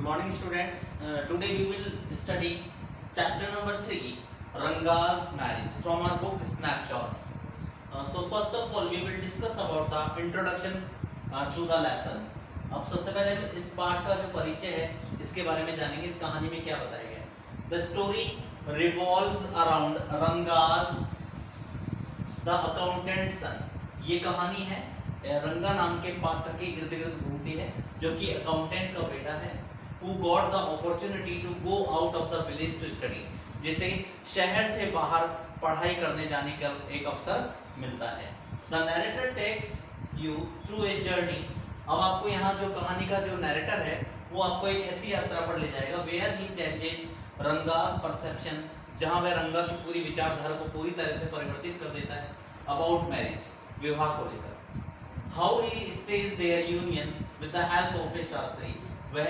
morning students. Today we will study chapter number 3, Ranga's marriage from our book Snapshots. So first of all we will discuss about the introduction to the lesson. अब सबसे पहले हम इस पाठ का जो परिचय है इसके बारे में जानेंगे, इस कहानी में क्या बताया गया है. The story revolves around Ranga's the accountant son. ये कहानी है रंगा नाम के पात्र के इर्द गिर्द घूमती है जो कि अकाउंटेंट का बेटा है. Who got the opportunity to go out of the village to study, जिसे शहर से बाहर पढ़ाई करने जाने का एक अवसर मिलता है. The narrator takes you through a journey. अब आपको यहाँ जो कहानी का जो नैरेटर है वो आपको एक ऐसी यात्रा पर ले जाएगा where he changes रंगा's perception, जहाँ वह रंगा की पूरी विचारधारा को पूरी तरह से परिवर्तित कर देता है about marriage, विवाह को लेकर. How he stays their union with the help of a Shastri, वह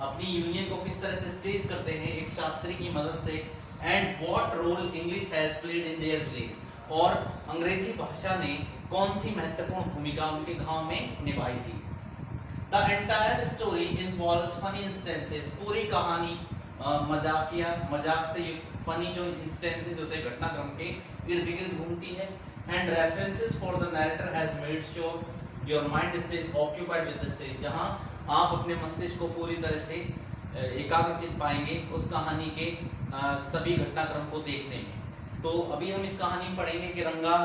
अपनी यूनियन को किस तरह से स्टेज करते हैं एक शास्त्री की मदद से. And what role English has played in their village, और अंग्रेजी भाषा ने कौन सी महत्वपूर्ण भूमिका उनके गांव में निभाई थी. The entire story involves funny instances, पूरी कहानी मजाक से युक्त फनी जो इंस्टेंसेस होते हैं घटनाक्रम के इर्द गिर्द घूमती है. And references for the narrator has made sure your mind stage occupied with the stage, जहां आप अपने मस्तिष्क को पूरी तरह से एकाग्रचित पाएंगे उस कहानी के सभी घटनाक्रम को देखने में. तो अभी हम इस कहानी में पढ़ेंगे कि रंगा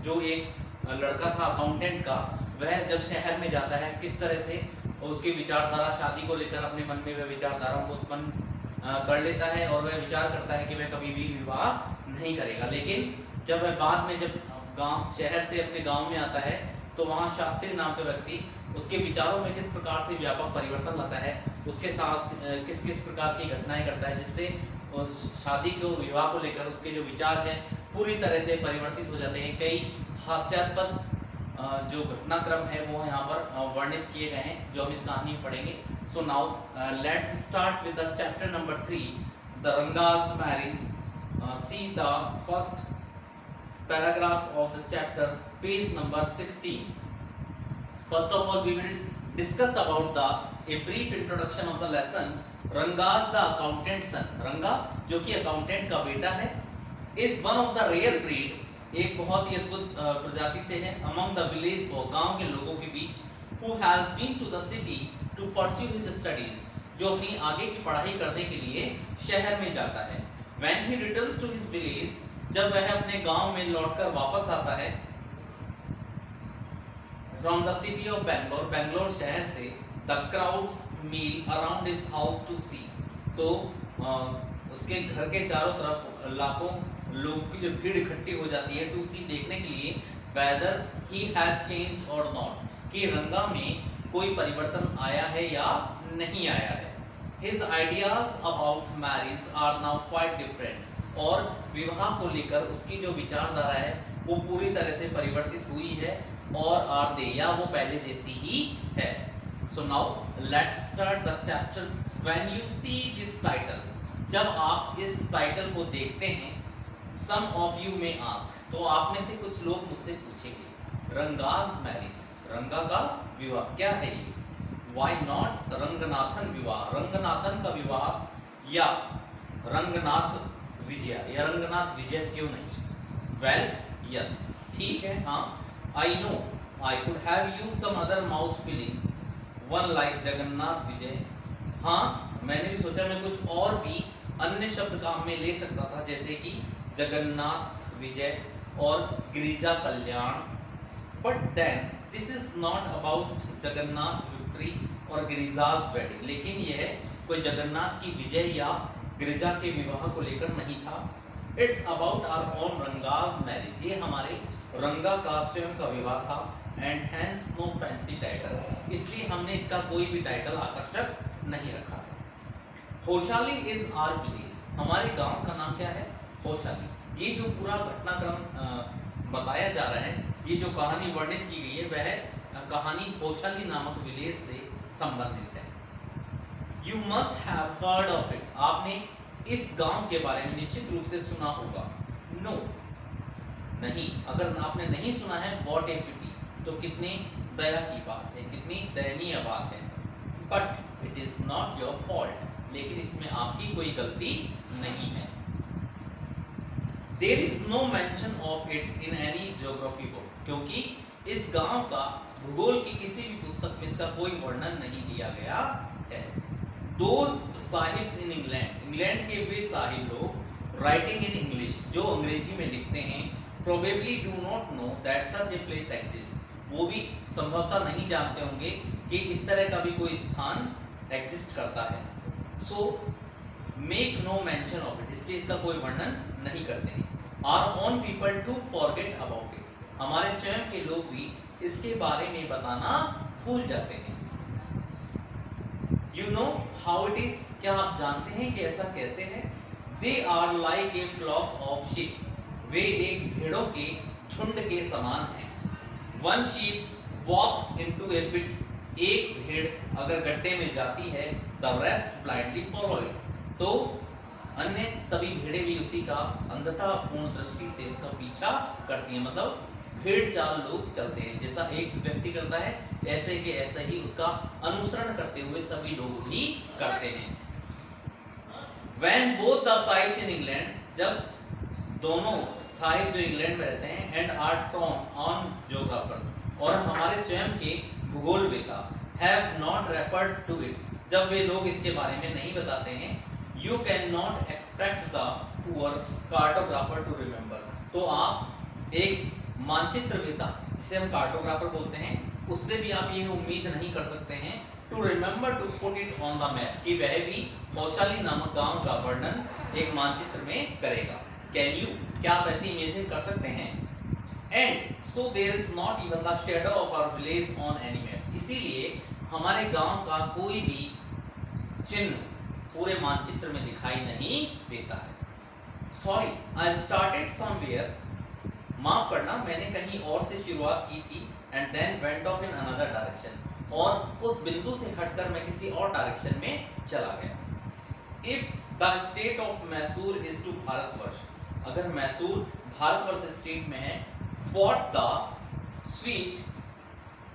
जो एक लड़का था अकाउंटेंट का, वह जब शहर में जाता है किस तरह से उसकी विचारधारा शादी को लेकर अपने मन में वह विचारधाराओं को उत्पन्न कर लेता है और वह विचार करता है कि वह कभी भी विवाह नहीं करेगा. लेकिन जब वह बाद में जब शहर से अपने गाँव में आता है तो वहाँ शास्त्री नाम के व्यक्ति उसके विचारों में किस प्रकार से व्यापक परिवर्तन लाता है, उसके साथ किस किस प्रकार की घटनाएं करता है जिससे उस शादी को विवाह को लेकर उसके जो विचार हैं पूरी तरह से परिवर्तित हो जाते हैं. कई हास्यास्पद जो घटनाक्रम है वो यहाँ पर वर्णित किए गए हैं जो हम इस कहानी में पढ़ेंगे. So now let's start with the chapter number 3, the Ranga's marriage. See the first paragraph of the chapter, page number 16. First of all we will discuss about a brief introduction of the lesson. Ranga's the accountant son, रंगा जो कि accountant का बेटा है, is one of the rare breed, एक बहुत ही अद्भुत प्रजाति से है, among the village folk, गांव के लोगों के बीच, who has been to the city to pursue his studies, जो अपनी आगे की पढ़ाई करने के लिए शहर में जाता है. When he returns to his village, जब वह अपने गांव में लौटकर वापस आता है from the city of Bangalore, Bangalore शहर से, the crowds mill around his house to see, तो उसके घर के चारों तरफ लाखों लोगों की जो भीड़ इकट्ठी हो जाती है टू सी, देखने के लिए वेदर ही हैज चेंज्ड और नॉट, कि रंगा में कोई परिवर्तन आया है या नहीं आया है. His ideas about marriage are now quite different, और विवाह को लेकर उसकी जो विचारधारा है वो पूरी तरह से परिवर्तित हुई है और आर दे, या वो पहले जैसी ही है. So now let's start the chapter. When you see this title, जब आप इस टाइटल को देखते हैं, सम ऑफ यू में आस्क, तो आप में से कुछ लोग मुझसे पूछेंगे रंगास मैरिज, रंगा का विवाह क्या है ये, व्हाई नॉट रंगनाथन विवाह, रंगनाथन का विवाह या रंगनाथ विजय या रंगनाथ विजय क्यों नहीं. वेल यस, ठीक है, हाँ, I know I could have used some other mouth feeling one like Jagannath Vijay. हाँ, मैंने भी सोचा मैं कुछ और भी अन्य शब्द काम में ले सकता था जैसे कि जगन्नाथ विजय और Girija Kalyan. But then this is not about Jagannath victory और गिरिजाज वेडिंग, लेकिन यह कोई जगन्नाथ की विजय या गिरिजा के विवाह को लेकर नहीं था. It's about our own Ranga's marriage, ये हमारे रंगा का स्वयं का विवाह था. And hence no fancy title, इसलिए हमने इसका कोई भी टाइटल आकर्षक नहीं रखा है. होशाली इज आवर विलेज, हमारे गांव का नाम क्या है, होशाली. ये जो पूरा घटनाक्रम बताया जा रहा है, ये जो कहानी वर्णित की गई है वह कहानी होशाली नामक विलेज से संबंधित है. You must have heard of it, आपने इस गांव के बारे में निश्चित रूप से सुना होगा. No, नहीं, अगर आपने नहीं सुना है, what a pity, तो कितनी दया की बात है, कितनी दयनीय बात है. But it is not your fault, लेकिन इसमें आपकी कोई गलती नहीं है। There is no mention of it in any geography book, क्योंकि इस गांव का भूगोल की किसी भी पुस्तक में इसका कोई वर्णन नहीं दिया गया है। Those sahibs in England, England के वे साहिब लोग राइटिंग इन इंग्लिश, जो अंग्रेजी में लिखते हैं, probably do not know that such a place exist, वो भी संभवतः नहीं जानते होंगे कि इस तरह का भी कोई स्थान एग्जिस्ट करता है। So make no mention of it, इसलिए इसका कोई वर्णन नहीं करते हैं। Our own people to forget about it, हमारे स्वयं के लोग भी इसके बारे में बताना भूल जाते हैं। You know how it is, क्या आप जानते हैं कि ऐसा कैसे है? They are like a flock of sheep, वे एक भेड़ों के झुंड के समान हैं। One sheep walks into a pit, एक भेड़ अगर गड्ढे में जाती है, the rest blindly follow it, तो अन्य सभी भेड़ें भी उसी का अंधता पूर्ण दृष्टि से उसका पीछा करती हैं। मतलब भेड़ चाल लोग चलते हैं, जैसा एक व्यक्ति करता है ऐसे के ऐसा ही उसका अनुसरण करते हुए सभी लोग भी करते हैं। When both the sahibs in England, जब दोनों साहिब जो इंग्लैंड में रहते हैं, and are drawn on geographers, और हमारे स्वयं के भूगोलवेता, have not referred to it, जब वे लोग इसके बारे में नहीं बताते हैं, you cannot expect the poor cartographer to remember, तो आप एक मानचित्रवेता, जिसे हम कार्टोग्राफर बोलते हैं, उससे भी आप ये उम्मीद नहीं कर सकते हैं to remember to put it on the map, कि वह भी कौशाली नामक गांव का वर्णन एक मानचित्र में करेगा। कैन यू, क्या आप ऐसी इमेजिन कर सकते हैं? And so there is not even the shadow of our village on any map, इसीलिए हमारे गांव का कोई भी चिन्ह पूरे मानचित्र में दिखाई नहीं देता है। सॉरी, आई स्टार्टेड समवेयर, माफ करना, मैंने कहीं और से शुरुआत की थी, and then went off in another direction, और उस बिंदु से हटकर मैं किसी और डायरेक्शन में चला गया। If the state of Mysore is to Bharatvarsha, अगर मैसूर भारतवर्ष स्टेट में है, व्हाट द स्वीट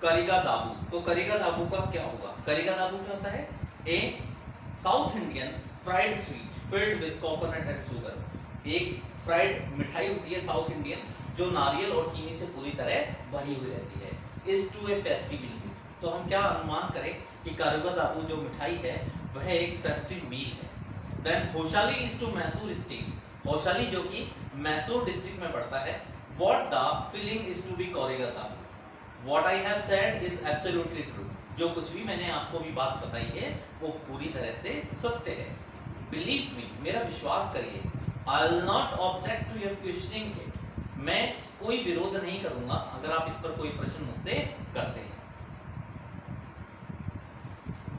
करिगा दाबू, तो करिगा दाबू का क्या होगा? करिगा दाबू क्या होता है? A South Indian fried sweet filled with coconut and sugar, एक फ्राइड मिठाई होती है साउथ इंडियन, जो नारियल और चीनी से पूरी तरह भरी हुई रहती है, इज टू ए फेस्टिव मील। तो हम क्या अनुमान करें कि करिगा दाबू जो मिठाई है वह एक फेस्टिव मील है। Then Hoshali is to Mysore state, Hoshali जो कि मैसूर डिस्ट्रिक्ट में पड़ता है, what the feeling is to be करिगा दाबू। What I have said is absolutely true, जो कुछ भी मैंने आपको भी बात बताई है वो पूरी तरह से सत्य है। बिलीव मी, मेरा विश्वास करिए, I will not object to your questioning it, मैं कोई विरोध नहीं करूंगा अगर आप इस पर कोई प्रश्न मुझसे करते हैं।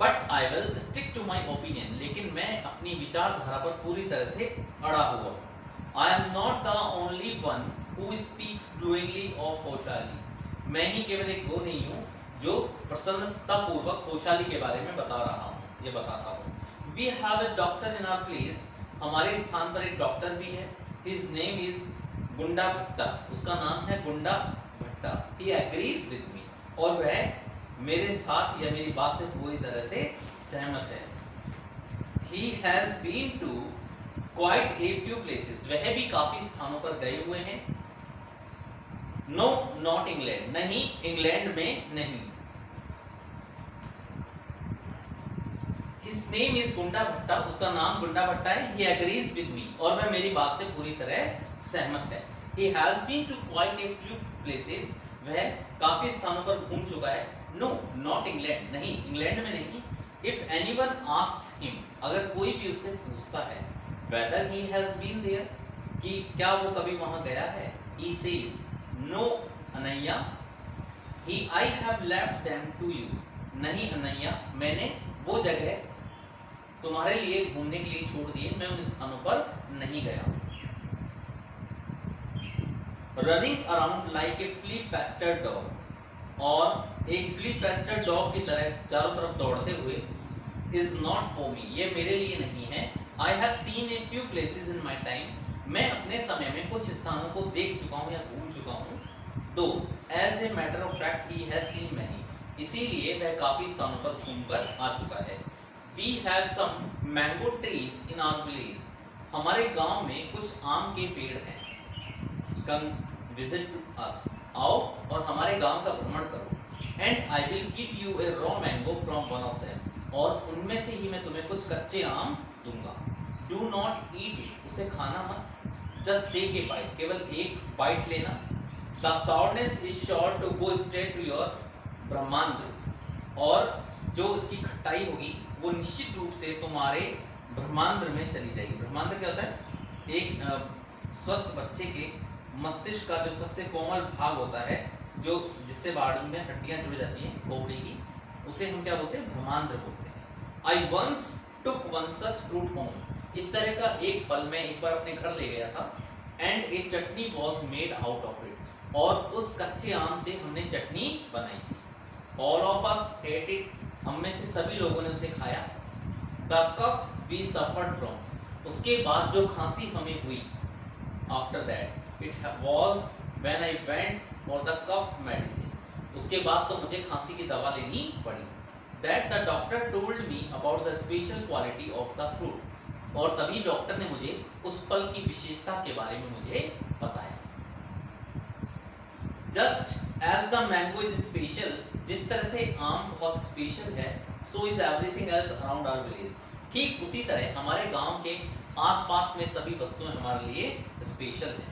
But I will stick to my opinion, लेकिन मैं अपनी विचारधारा पर पूरी तरह से अड़ा हुआ हूँ। I am not the only one who speaks glowingly of Hoshali, मैं ही केवल एक वो नहीं हूँ जो प्रसन्नतापूर्वक होशाली के बारे में बता रहा हूँ, ये बताता हूँ। We have a doctor in our place, हमारे स्थान पर एक डॉक्टर भी है, हिज नेम इज गुंडा भट्टा, उसका नाम है गुंडा भट्टा। ही एग्रीज विद मी, और वह मेरे साथ या मेरी बात से पूरी तरह से सहमत है। He has been to quite a few places, वह भी काफी स्थानों पर गए हुए हैं। नो नॉट इंग्लैंड, नहीं इंग्लैंड में नहीं। His name is गुंडा भट्टा, उसका नाम गुंडा भट्टा है। He agrees with me, और वह मेरी बात से पूरी तरह सहमत है। He has been to quite a few places, वह काफी स्थानों पर घूम चुका है। No, not England, नहीं इंग्लैंड में नहीं। If anyone asks him, अगर कोई भी उससे पूछता है whether he has been there, कि क्या वो कभी वहां गया है, he says no अनैया, I have left them to you, नहीं अनैया, मैंने वो जगह तुम्हारे लिए घूमने के लिए छोड़ दिए, मैं उन स्थानों पर नहीं गया। Running around like a flea pestered dog, और एक फ्ली पेस्टेड डॉग की तरह चारों तरफ दौड़ते हुए, इज नॉट फॉर मी, ये मेरे लिए नहीं है। I have seen A few places in my time, मैं अपने समय में कुछ स्थानों को देख चुका हूँ या घूम चुका हूँ। Though as a matter of fact he has seen many, इसीलिए वह काफी स्थानों पर घूमकर आ चुका है। We have some mango trees in our village, हमारे गांव में कुछ आम के पेड़ हैं। कम्स विजिट टू अस, आओ और हमारे गांव का भ्रमण करो। And I will give U A raw mango from one of them, और उनमें से ही मैं तुम्हें कुछ कच्चे आम दूंगा। डू नॉट ईट इट, उसे खाना मत। जस्ट टेक ए बाइट, केवल एक बाइट लेना। The sourness is sure to go straight to your ब्रह्मांड, और जो उसकी खट्टाई होगी वो निश्चित रूप से तुम्हारे ब्रह्मांड में चली जाएगी। ब्रह्मांड क्या होता है? एक स्वस्थ बच्चे के मस्तिष्क का जो सबसे कोमल भाग होता है, जो जिससे बाड़ी में हड्डियां जुड़ जाती हैं खोपड़ी की, उसे हम क्या बोलते हैं? ब्रह्मांड बोलते हैं। I once took one such fruit home, इस तरह का एक फल मैं एक बार अपने घर ले गया था। And a chutney was made out of it, और उस कच्चे आम से हमने चटनी बनाई थी। All of us ate it, हम में से सभी लोगों ने उसे खाया। The cough we suffered from, उसके बाद जो खांसी हमें हुई, after that it was when I went for the cough medicine, उसके बाद तो मुझे खांसी की दवा लेनी पड़ी। That the doctor told me about the special quality of the fruit, और तभी डॉक्टर ने मुझे उस फल की विशेषता के बारे में मुझे बताया। Just as the mango is special, जिस तरह से आम बहुत स्पेशल है, so is everything else around our village, ठीक उसी तरह हमारे गांव के आसपास में सभी वस्तुएं हमारे लिए स्पेशल है।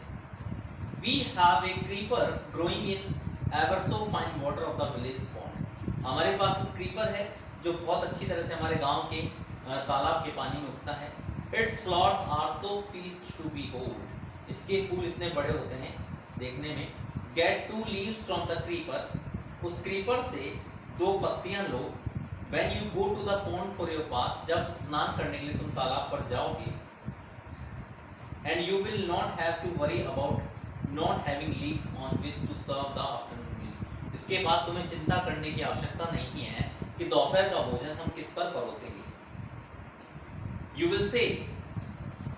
We have a creeper growing in ever so fine water of the village pond, हमारे पास क्रीपर है जो बहुत अच्छी तरह से हमारे गांव के तालाब के पानी में उगता है। Its flowers are so feast to behold, इसके फूल इतने बड़े होते हैं देखने में। Get two leaves from the creeper, उस क्रीपर से 2 पत्तियां लो। When you go to the pond for your bath, जब स्नान करने के लिए तुम तालाब पर जाओगे। And you will not have to worry about not having leaves on which to serve the afternoon meal, इसके बाद तुम्हें चिंता करने की आवश्यकता नहीं है कि दोपहर का भोजन हम किस पर परोसेंगे। You will say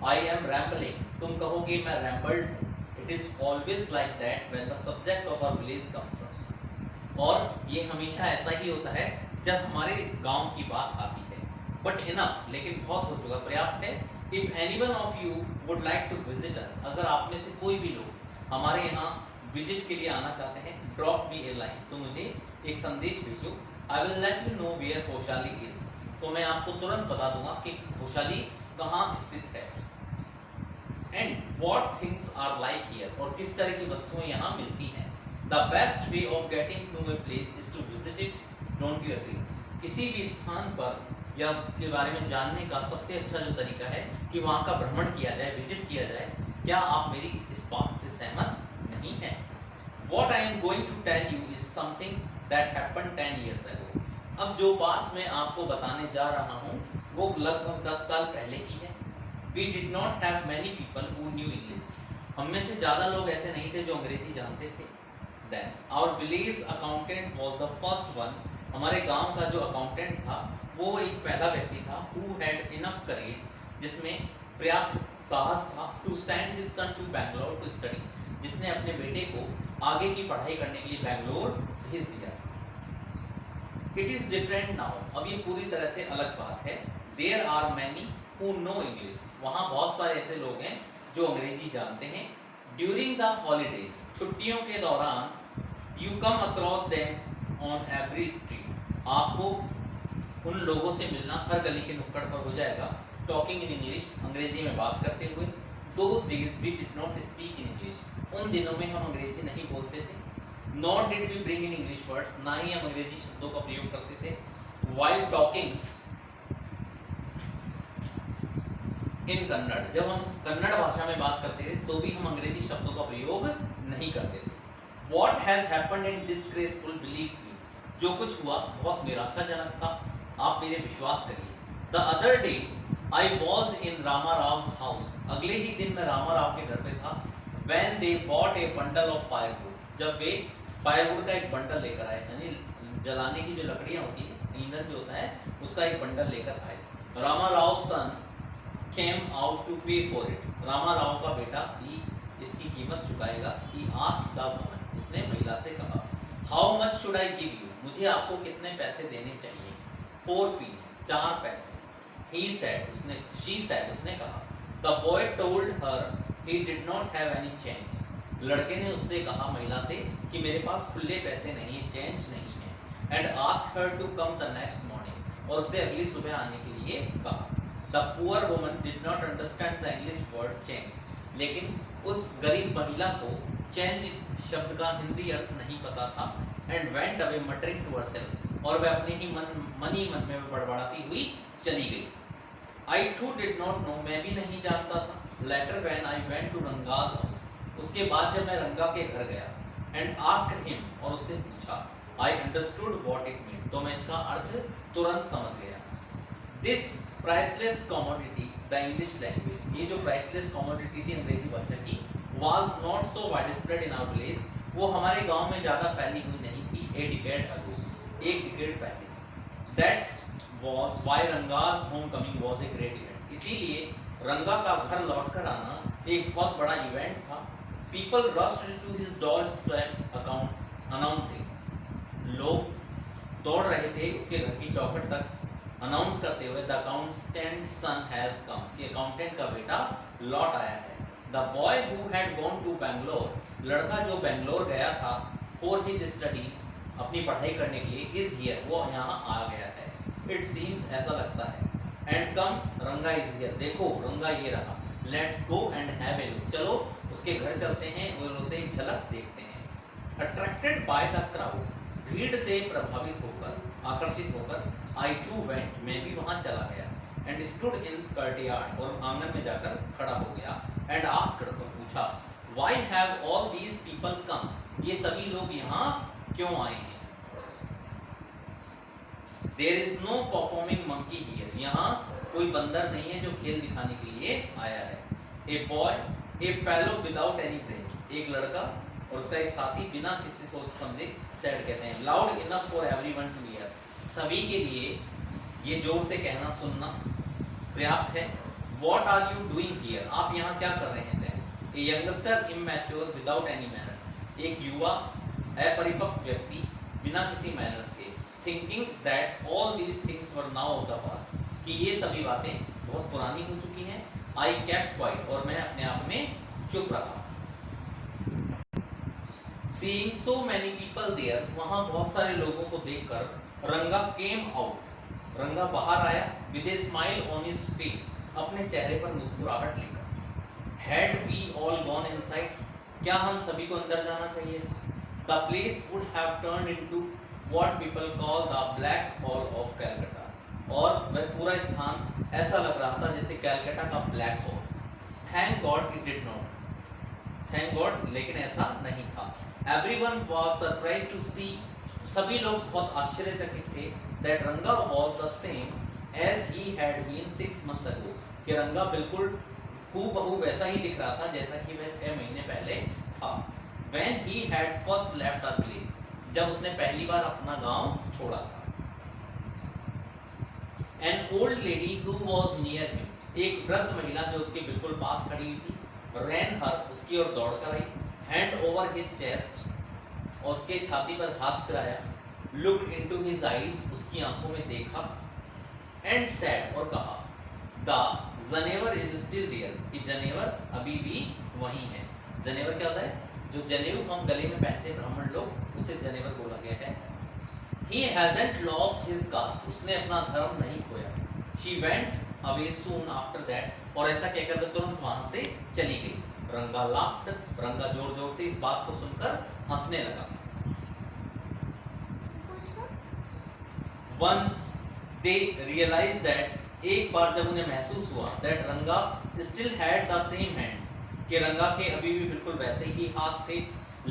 I am rambling, तुम कहोगे मैं रैम्बल्ड हूँ। It is always like that when the subject of our village comes up, और ये हमेशा ऐसा ही होता है जब हमारे गांव की बात आती है। बट इनफ, लेकिन बहुत हो चुका, पर्याप्त है। If anyone of you would like to visit us, अगर आप में से कोई भी लोग हमारे यहाँ विजिट के लिए आना चाहते हैं, ड्रॉप मी ए लाइन, तो मुझे एक संदेश भेजो। I will let you know where Hoshali is, तो मैं आपको तुरंत बता दूंगा कि होशाली कहाँ स्थित है। And what things are like here, और किस तरह की वस्तुएं यहाँ मिलती हैं। The best way of getting to a place is to visit it, don't you agree? किसी भी स्थान पर या के बारे में जानने का सबसे अच्छा जो तरीका है कि वहाँ का भ्रमण किया जाए, विजिट किया जाए। क्या आप मेरी इस बात से सहमत नहीं हैं? What I am going to tell you is something that happened 10 years ago. अब जो बात मैं आपको बताने जा रहा हूँ वो लगभग 10 साल पहले की है। We did not have many people who knew English. हम में से ज़्यादा लोग ऐसे नहीं थे जो अंग्रेजी जानते थे। Then our village accountant was the first one. हमारे गांव का जो अकाउंटेंट था वो एक पहला व्यक्ति था who had enough courage, जिसमें पर्याप्त साहस था, to send his son to Bangalore to study, जिसने अपने बेटे को आगे की पढ़ाई करने के लिए बैंगलोर भेज दिया। It is different now. अब ये पूरी तरह से अलग बात है। There are many who know English. वहाँ बहुत सारे ऐसे लोग हैं जो अंग्रेजी जानते हैं। During the holidays, छुट्टियों के दौरान, you come across them on every street. आपको उन लोगों से मिलना हर गली के नुक्कड़ पर हो जाएगा। Talking in English, अंग्रेजी में बात करते हुए। Those days we did not speak in English. उन दिनों में हम अंग्रेजी नहीं बोलते थे। Nor did we bring in English words. ना ही हम अंग्रेजी शब्दों का प्रयोग करते थे। While talking in कन्नड़, जब हम कन्नड़ भाषा में बात करते थे तो भी हम अंग्रेजी शब्दों का प्रयोग नहीं करते थे। What has happened in disgraceful, believe me. जो कुछ हुआ बहुत निराशाजनक था, आप मेरे विश्वास करिए। The other day I was in Rama Rav's house. अगले ही दिन मैं रामा राव के घर पे था। When they bought a bundle of firewood. जब वे फायरवुड का एक बंडल लेकर आए, यानी जलाने की जो लकड़ियाँ होती है, ईंधन जो होता है, उसका एक बंडल लेकर आए। रामा राव सन came out to pay for it. Rama Rao का बेटा ही इसकी कीमत चुकाएगा। He asked the woman. उसने महिला से कहा, How much should I give you? मुझे आपको कितने पैसे देने चाहिए? 4 पीस, 4 पैसे। He said, she said, उसने कहा। The boy told her he did not have any change. लड़के ने उससे कहा, महिला से, कि मेरे पास खुले पैसे नहीं, चेंज नहीं है। And asked her to come the next morning. और उससे अगली सुबह आने के लिए कहा। The poor woman did not understand the English word change. लेकिन उस गरीब महिला को चेंज शब्द का हिंदी अर्थ नहीं पता था। And went away muttering to herself. और वह अपने ही मन में बड़बड़ाती हुई चली गई। I too did not know, मैं भी नहीं जानता था। Later when I went to Ranga's house, उसके बाद जब मैं रंगा के घर गया, and asked him, और उससे पूछा, I understood what it meant, तो मैं इसका अर्थ तुरंत समझ गया। This priceless commodity, the English language, ये जो priceless commodity थी अंग्रेजी भाषा की, was not so widespread in our village, वो हमारे गांव में ज़्यादा फैली हुई नहीं थी, a decade ago, एक डिकेड पहले। That was why Ranga's homecoming was a great event, इसीलिए रंगा का घर लौटकर आना एक बहुत बड़ा इवेंट था। People rushed to his doorstep announcing, लोग दौड़ रहे थे उसके घर की चौखट तक अनाउंस करते हुए, the accountant's son has come, कि अकाउंटेंट का बेटा लौट आया है। The boy who had gone to Bangalore, लड़का जो बेंगलोर गया था for his studies, अपनी पढ़ाई करने के लिए, is here, वो यहाँ आ गया है। It seems, ऐसा लगता है। And come, रंगा is here, देखो रंगा ये रहा। Let's go and have a look, चलो उसके घर चलते हैं और उसे एक झलक देखते हैं। Attracted by the crowd, भीड़ से प्रभावित होकर, आकर्षित होकर, I too went, मैं भी वहाँ चला गया। And stood in courtyard, और आंगन में जाकर खड़ा हो गया। And asked, तो पूछा, why have all these people come, ये सभी लोग यहाँ क्यों आए हैं? There is no performing monkey here, यहाँ कोई बंदर नहीं है जो खेल दिखाने के लिए आया है। A boy, a fellow without any brains, एक लड़का और उसका एक साथी बिना किसी सोच समझे, sad कहते हैं, loud enough for everyone to hear, सभी के लिए ये जोर से कहना सुनना पर्याप्त है। What are you doing here, आप यहाँ क्या कर रहे थे? A youngster immature without any manners, एक युवा अपरिपक्व व्यक्ति बिना किसी मैनर्स के, thinking that all these things were now of the past, कि ये सभी बातें बहुत पुरानी हो चुकी हैं। I kept quiet, और मैं अपने आप में चुप रहा। Seeing so many people there, वहाँ बहुत सारे लोगों को देखकर रंगा came out, रंगा बाहर आया with a smile on his face, अपने चेहरे पर मुस्कुराहट लेकर। Had we all gone inside, क्या हम सभी को अंदर जाना चाहिए? The place would have turned into what people call the Black Hole of Calcutta, और वह पूरा स्थान ऐसा लग रहा था जैसे कैलकाटा का black hole. Thank God it did not, thank God, लेकिन ऐसा नहीं था। Everyone was surprised to see, सभी लोग बहुत आश्चर्यचकित थे, that रंगा was the same as he had been 6 months ago, कि रंगा बिल्कुल हूबहू वैसा ही दिख रहा था जैसा कि वह 6 महीने पहले था। When he had first left our village, जब उसने पहली बार अपना गांव छोड़ा था। An old lady who was near him, एक वृद्ध महिला जो उसके बिल्कुल पास खड़ी हुई थी, ran her, उसकी ओर दौड़कर आई, hand over his chest, और उसके छाती पर हाथ फिराया, looked into his eyes, उसकी आंखों में देखा, and said, और कहा, the जनेवर is still there, कि जनेवर अभी भी वहीं है। जनेवर क्या होता है? जो जनेऊ हम गले में पहनते हैं ब्राह्मण लोग, उसे जनेवर बोला गया है। He hasn't lost his caste, उसने अपना धर्म नहीं खोया। She went away soon after that, और ऐसा कहकर तुरंत वहां से चली गई। रंगा laughed, रंगा जोर जोर से इस बात को सुनकर हंसने लगा। Once they realized that, एक बार जब उन्हें महसूस हुआ that रंगा still had the same hands, कि रंगा के अभी भी बिल्कुल वैसे ही हाथ थे,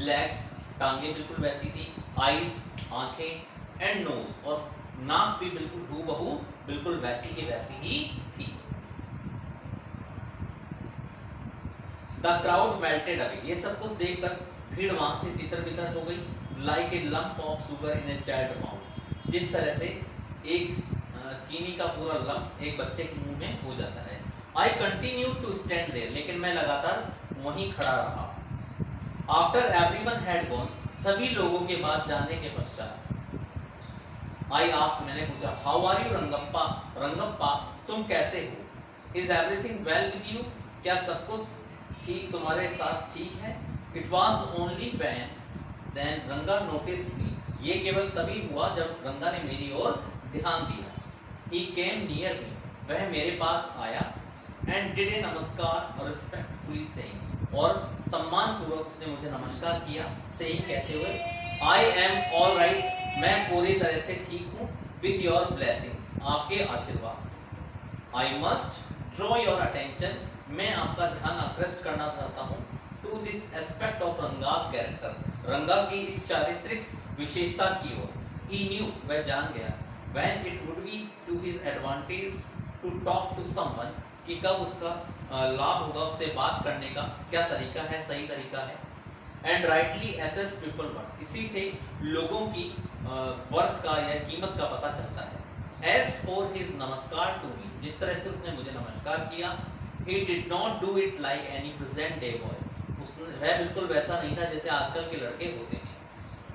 legs, टांगे बिल्कुल वैसी थी, eyes, आंखें, and nose, और नाक भी बिल्कुल हूबहू बिल्कुल वैसी की वैसी ही थी। The crowd melted away, ये सब कुछ देखकर भीड़ वहां से तितर बितर हो गई। Like a lump of sugar in a child mouth, जिस तरह से एक चीनी का पूरा लम्प एक बच्चे के मुंह में हो जाता है। I continued to stand there, लेकिन मैं लगातार वहीं खड़ा रहा। After everyone had gone, सभी लोगों के बाद जाने के पश्चात, I asked, मैंने पूछा, how are you Rangappa, Rangappa तुम कैसे हो? Is everything well with you? क्या सब कुछ ठीक तुम्हारे साथ ठीक है? It was only when then रंगा noticed me. ये केवल तभी हुआ जब रंगा ने मेरी ओर ध्यान दिया. He came near me. वह मेरे पास आया and did a नमस्कार respectfully saying. और सम्मान पूर्वक उसने मुझे नमस्कार किया, saying कहते हुए, I am all right. मैं पूरी तरह से ठीक हूँ. With your blessings. आपके आशीर्वाद से. I must draw your attention. मैं आपका ध्यान आकृष्ट करना चाहता हूँ to this aspect of रंगा's character. रंगा की इस चारित्रिक विशेषता की ओर. He knew, वह जान गया, when it would be to his advantage to talk to someone, कि कब उसका लाभ होगा उससे बात करने का, क्या तरीका है, सही तरीका है. And rightly assess people worth. इसी से लोगों की वर्थ का या कीमत का पता चलता है. As for his नमस्कार to me, जिस तरह से उसने मुझे नमस्कार किया, he did not do it like any present day boy. उसने वह बिल्कुल वैसा नहीं था जैसे आजकल के लड़के होते हैं.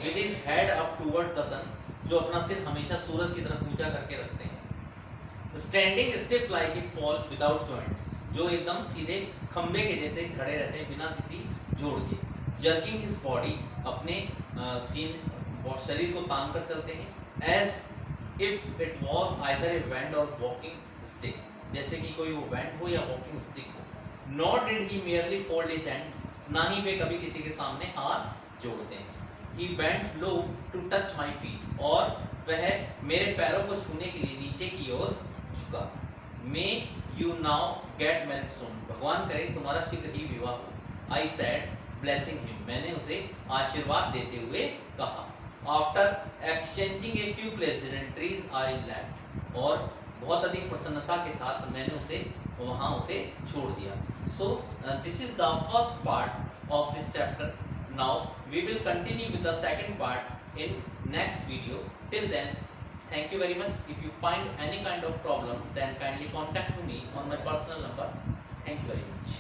With his head up towards the sun, जो अपना सिर हमेशा सूरज की तरफ ऊंचा करके रखते हैं. Standing stiff like a pole without joint, जो एकदम सीधे खंबे के जैसे खड़े रहते हैं बिना किसी जोड़ के. Jerking his body, अपने शरीर को तान कर चलते हैं. As if it was either a wand or walking stick, जैसे कि कोई वो wand हो या walking stick हो. Nor did he merely fold his hands, ना ही वे कभी किसी के सामने हाथ जोड़ते हैं. He bent low to touch my feet, और वह मेरे पैरों को छूने के लिए नीचे की ओर झुका. May you now get married soon. भगवान करे तुम्हारा शीघ्र ही विवाह हो. I said, blessing him. मैंने उसे आशीर्वाद देते हुए कहा. After exchanging a few pleasantries, I left. और बहुत अधिक प्रसन्नता के साथ मैंने उसे वहाँ उसे छोड़ दिया. So this is the first part of this chapter. Now we will continue with the second part in next video. Till then, thank you very much. If you find any kind of problem, then kindly contact me on my personal number. Thank you very much.